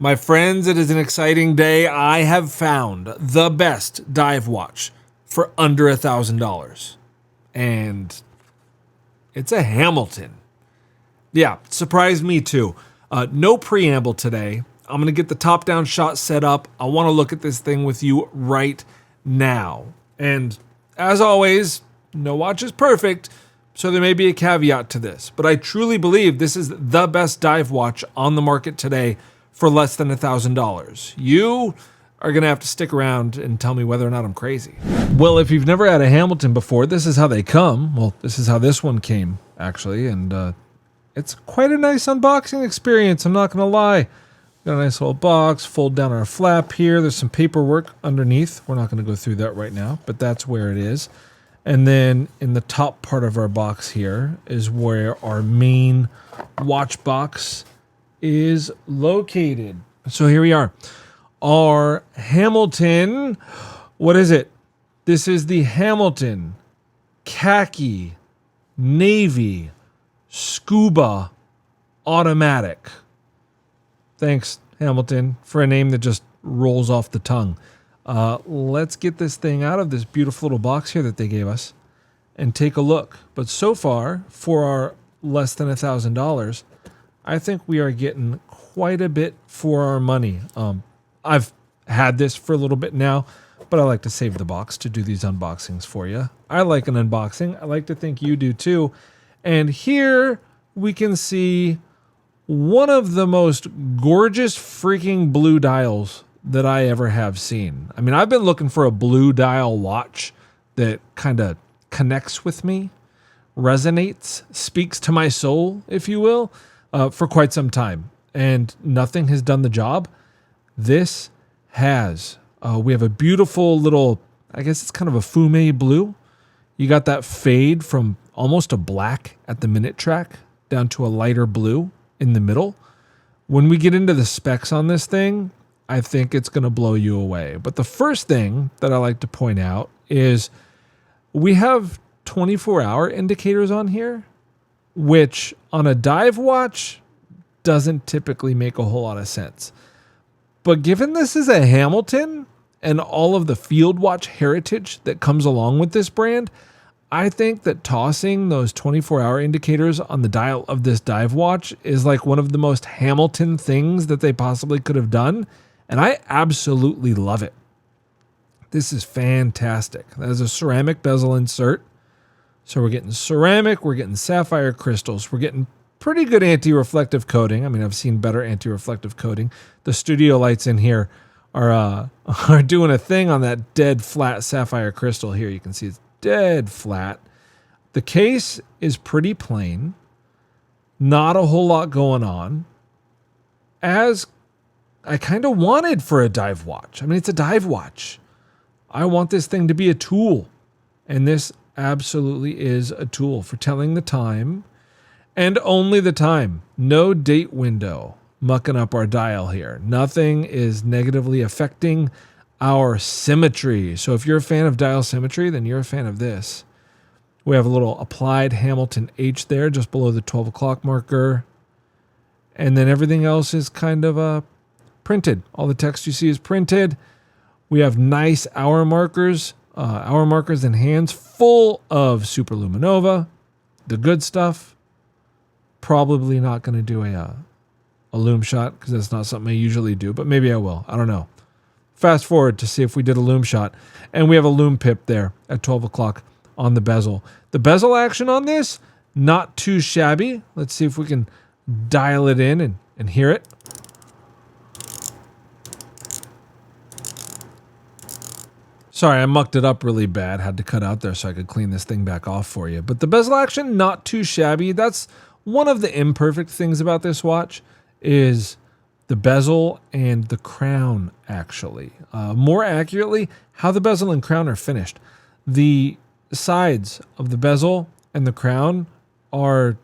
My friends, it is an exciting day. I have found the best dive watch for under $1,000. And it's a Hamilton. Yeah, surprised me too. No preamble today. I'm going to get the top-down shot set up. I want to look at this thing with you right now. And as always, no watch is perfect, so there may be a caveat to this. But I truly believe this is the best dive watch on the market today for less than $1,000. You are going to have to stick around and tell me whether or not I'm crazy. Well, if you've never had a Hamilton before, this is how they come. Well, this is how this one came, actually. And it's quite a nice unboxing experience, I'm not going to lie. Got a nice little box, fold down our flap here. There's some paperwork underneath. We're not going to go through that right now, but that's where it is. And then in the top part of our box here is where our main watch box is located. So here we are. Our Hamilton, what is it? This is the Hamilton Khaki Navy Scuba Automatic. Thanks, Hamilton, for a name that just rolls off the tongue. Let's get this thing out of this beautiful little box here that they gave us and take a look. But so far, for our less than $1,000, I think we are getting quite a bit for our money. I've had this for a little bit now, but I like to save the box to do these unboxings for you. I like an unboxing. I like to think you do too. And here we can see one of the most gorgeous freaking blue dials that I ever have seen. I mean, I've been looking for a blue dial watch that kind of connects with me, resonates, speaks to my soul, if you will, for quite some time. And nothing has done the job. This has. We have a beautiful little, I guess it's kind of a fume blue. You got that fade from almost a black at the minute track down to a lighter blue in the middle. When we get into the specs on this thing, I think it's going to blow you away. But the first thing that I like to point out is we have 24-hour indicators on here, which on a dive watch doesn't typically make a whole lot of sense. But given this is a Hamilton and all of the field watch heritage that comes along with this brand, I think that tossing those 24-hour indicators on the dial of this dive watch is like one of the most Hamilton things that they possibly could have done, and I absolutely love it. This is fantastic. That is a ceramic bezel insert. So we're getting ceramic, we're getting sapphire crystals, we're getting pretty good anti-reflective coating. I mean, I've seen better anti-reflective coating. The studio lights in here are doing a thing on that dead flat sapphire crystal here. You can see it's dead flat. The case is pretty plain. Not a whole lot going on. As I kind of wanted for a dive watch. I mean, it's a dive watch. I want this thing to be a tool. And this absolutely is a tool for telling the time and only the time. No date window mucking up our dial here. Nothing is negatively affecting our symmetry. So if you're a fan of dial symmetry, then you're a fan of this. We have a little applied Hamilton H there just below the 12 o'clock marker. And then everything else is kind of printed. All the text you see is printed. We have nice hour markers and hands full of superluminova, the good stuff. Probably not going to do a loom shot because that's not something I usually do, but maybe I will. I don't know. Fast forward to see if we did a loom shot. And we have a loom pip there at 12 o'clock on the bezel. The bezel action on this, not too shabby. Let's see if we can dial it in and hear it. Sorry, I mucked it up really bad. Had to cut out there so I could clean this thing back off for you. But the bezel action, not too shabby. That's one of the imperfect things about this watch is the bezel and the crown, actually. More accurately, how the bezel and crown are finished. The sides of the bezel and the crown are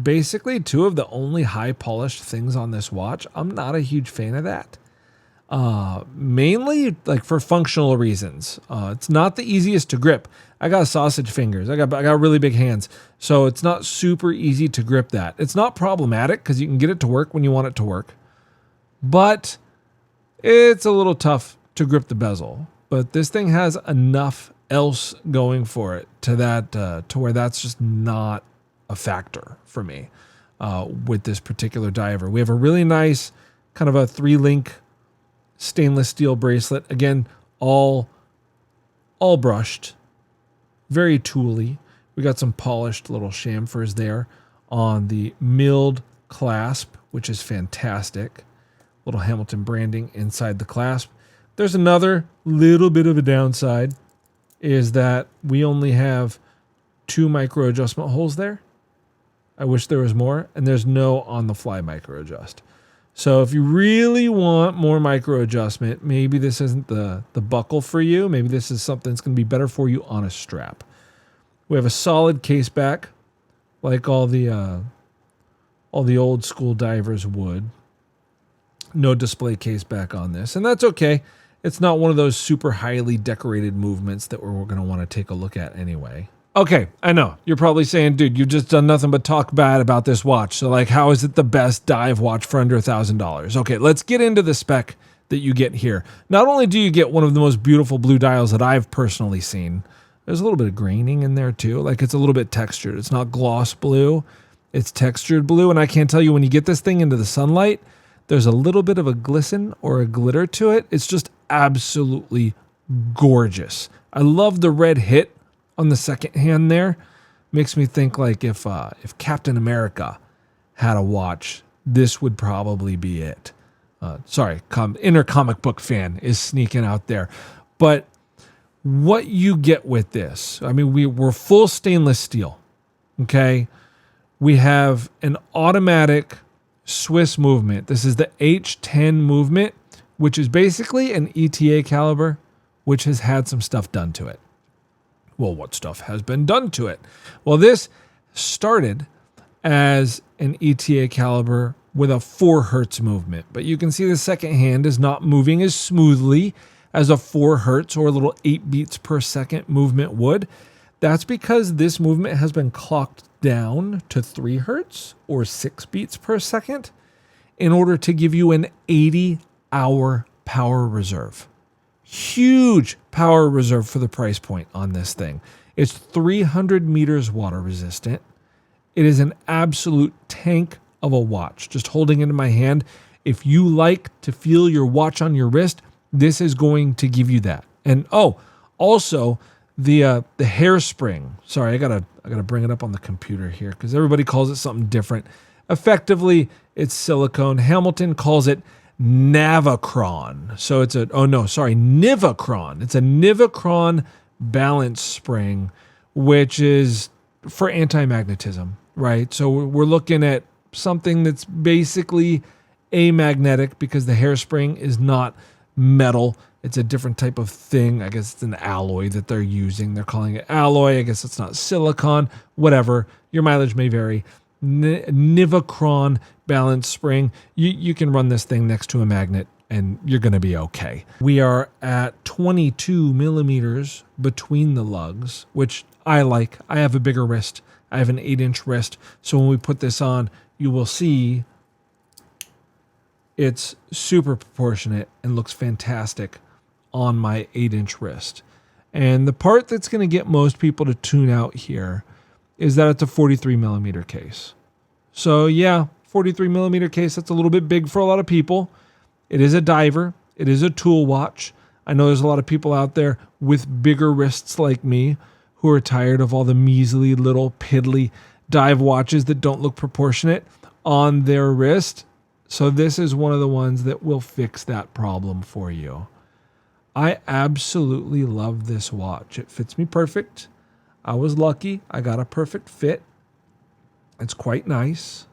basically two of the only high-polished things on this watch. I'm not a huge fan of that. Mainly like for functional reasons. It's not the easiest to grip. I got sausage fingers. I got really big hands. So it's not super easy to grip that. It's not problematic because you can get it to work when you want it to work. but it's a little tough to grip the bezel. But this thing has enough else going for it to where that's just not a factor for me with this particular diver. We have a really nice kind of a 3-link stainless steel bracelet. Again, all brushed, very tooly. We got some polished little chamfers there on the milled clasp, which is fantastic. Little Hamilton branding inside the clasp. There's another little bit of a downside, is that we only have 2 micro adjustment holes there. I wish there was more, and there's no on-the-fly micro adjust. So if you really want more micro adjustment, maybe this isn't the buckle for you. Maybe this is something that's going to be better for you on a strap. We have a solid case back, like all the old school divers would. No display case back on this, and that's okay. It's not one of those super highly decorated movements that we're going to want to take a look at anyway. Okay, I know. You're probably saying, dude, you've just done nothing but talk bad about this watch. So, like, how is it the best dive watch for under $1,000? Okay, let's get into the spec that you get here. Not only do you get one of the most beautiful blue dials that I've personally seen, there's a little bit of graining in there too. Like, it's a little bit textured. It's not gloss blue. It's textured blue. And I can't tell you, when you get this thing into the sunlight, there's a little bit of a glisten or a glitter to it. It's just absolutely gorgeous. I love the red hit on the second hand there. Makes me think like if Captain America had a watch, this would probably be it. Inner comic book fan is sneaking out there. But what you get with this, I mean, we're full stainless steel, okay? We have an automatic Swiss movement. This is the H10 movement, which is basically an ETA caliber, which has had some stuff done to it. Well, what stuff has been done to it? Well, this started as an ETA caliber with a 4 hertz movement, but you can see the second hand is not moving as smoothly as a 4 hertz or a little 8 beats per second movement would. That's because this movement has been clocked down to 3 hertz or 6 beats per second in order to give you an 80-hour power reserve. Huge power reserve for the price point on this thing. It's 300 meters water resistant. It is an absolute tank of a watch. Just holding it in my hand, if you like to feel your watch on your wrist, this is going to give you that. And also the hairspring. Sorry, I gotta bring it up on the computer here because everybody calls it something different. Effectively, it's silicone. Hamilton calls it Navicron. So it's Nivacron. It's a Nivacron balance spring, which is for anti-magnetism, right? So we're looking at something that's basically amagnetic because the hairspring is not metal. It's a different type of thing. I guess it's an alloy that they're using. They're calling it alloy. I guess it's not silicon, whatever. Your mileage may vary. Nivacron balance spring. You can run this thing next to a magnet and you're going to be okay. We are at 22 millimeters between the lugs, which I like. I have a bigger wrist. I have an 8-inch wrist. So when we put this on, you will see it's super proportionate and looks fantastic on my 8-inch wrist. And the part that's going to get most people to tune out here is that it's a 43 millimeter case. So yeah, 43 millimeter case, that's a little bit big for a lot of people. It is a diver. It is a tool watch. I know there's a lot of people out there with bigger wrists like me who are tired of all the measly little piddly dive watches that don't look proportionate on their wrist. So this is one of the ones that will fix that problem for you. I absolutely love this watch. It fits me perfect. I was lucky. I got a perfect fit. It's quite nice.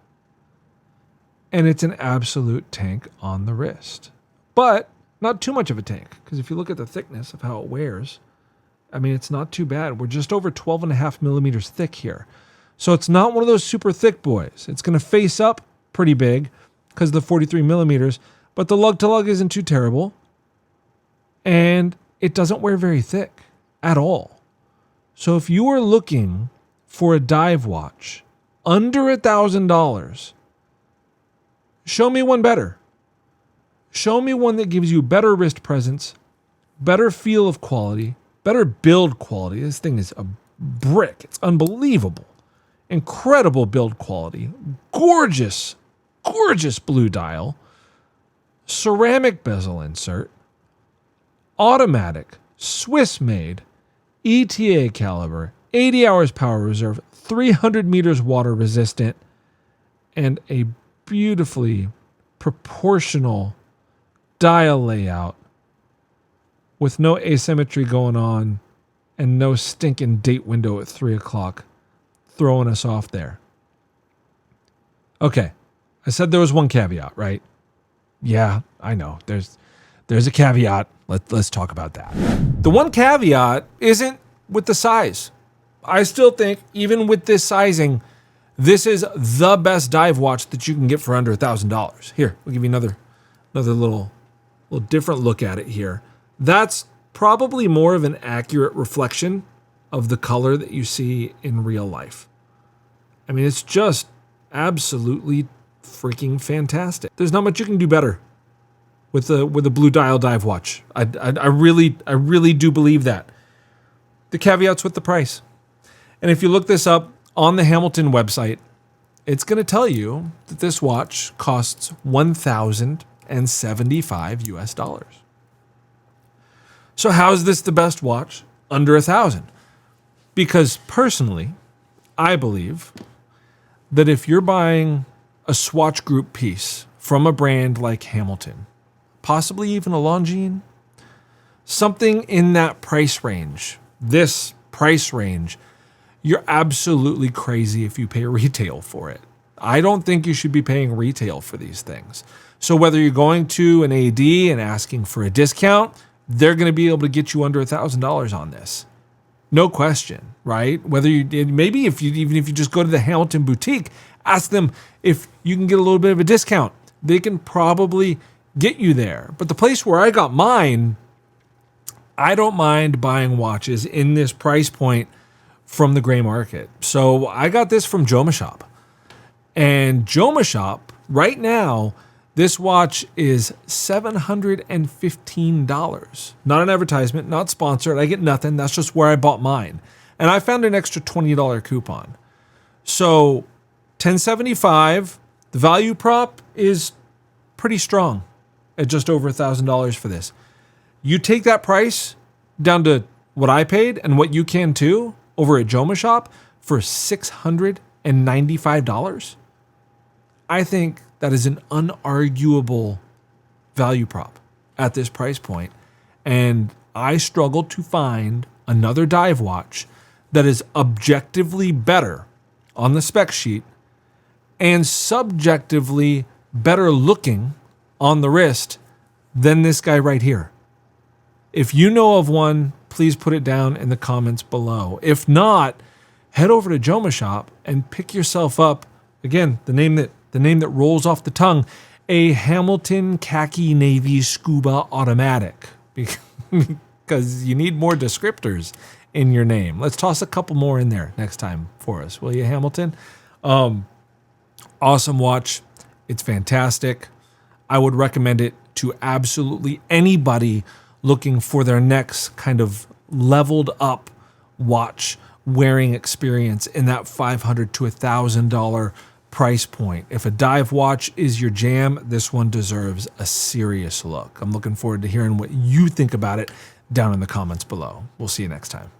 And it's an absolute tank on the wrist. But not too much of a tank, because if you look at the thickness of how it wears, I mean, it's not too bad. We're just over 12.5 millimeters thick here. So it's not one of those super thick boys. It's going to face up pretty big because of the 43 millimeters, but the lug to lug isn't too terrible. And it doesn't wear very thick at all. So if you are looking for a dive watch under $1,000, show me one better. Show me one that gives you better wrist presence, better feel of quality, better build quality. This thing is a brick. It's unbelievable. Incredible build quality. Gorgeous, gorgeous blue dial. Ceramic bezel insert. Automatic, Swiss-made, ETA caliber, 80 hours power reserve, 300 meters water resistant, and a beautifully proportional dial layout with no asymmetry going on and no stinking date window at 3 o'clock throwing us off there. Okay, I said there was one caveat, right? Yeah, I know. There's a caveat. Let's talk about that. The one caveat isn't with the size. I still think, even with this sizing, this is the best dive watch that you can get for under $1,000. Here, we'll give you another little different look at it here. That's probably more of an accurate reflection of the color that you see in real life. I mean, it's just absolutely freaking fantastic. There's not much you can do better with a blue dial dive watch. I really do believe that. The caveat's with the price. And if you look this up on the Hamilton website, it's going to tell you that this watch costs $1,075 US. So how is this the best watch under $1,000? Because personally, I believe that if you're buying a Swatch Group piece from a brand like Hamilton, possibly even a Longines, something in that price range, this price range, you're absolutely crazy if you pay retail for it. I don't think you should be paying retail for these things. So whether you're going to an AD and asking for a discount, they're going to be able to get you under $1,000 on this. No question, right? Whether you maybe even if you just go to the Hamilton boutique, ask them if you can get a little bit of a discount. They can probably get you there. But the place where I got mine, I don't mind buying watches in this price point from the gray market. So I got this from Jomashop. And Jomashop, right now, this watch is $715. Not an advertisement, not sponsored. I get nothing. That's just where I bought mine. And I found an extra $20 coupon. So $1,075, the value prop is pretty strong at just over $1,000 for this. You take that price down to what I paid and what you can too over at Jomashop for $695. I think that is an unarguable value prop at this price point. And I struggle to find another dive watch that is objectively better on the spec sheet and subjectively better looking on the wrist than this guy right here. If you know of one, please put it down in the comments below. If not, head over to Jomashop and pick yourself up, again, the name that rolls off the tongue, a Hamilton Khaki Navy Scuba Automatic, because you need more descriptors in your name. Let's toss a couple more in there next time for us, will you, Hamilton? Awesome watch. It's fantastic. I would recommend it to absolutely anybody looking for their next kind of leveled up watch wearing experience in that $500 to $1,000 price point. If a dive watch is your jam, this one deserves a serious look. I'm looking forward to hearing what you think about it down in the comments below. We'll see you next time.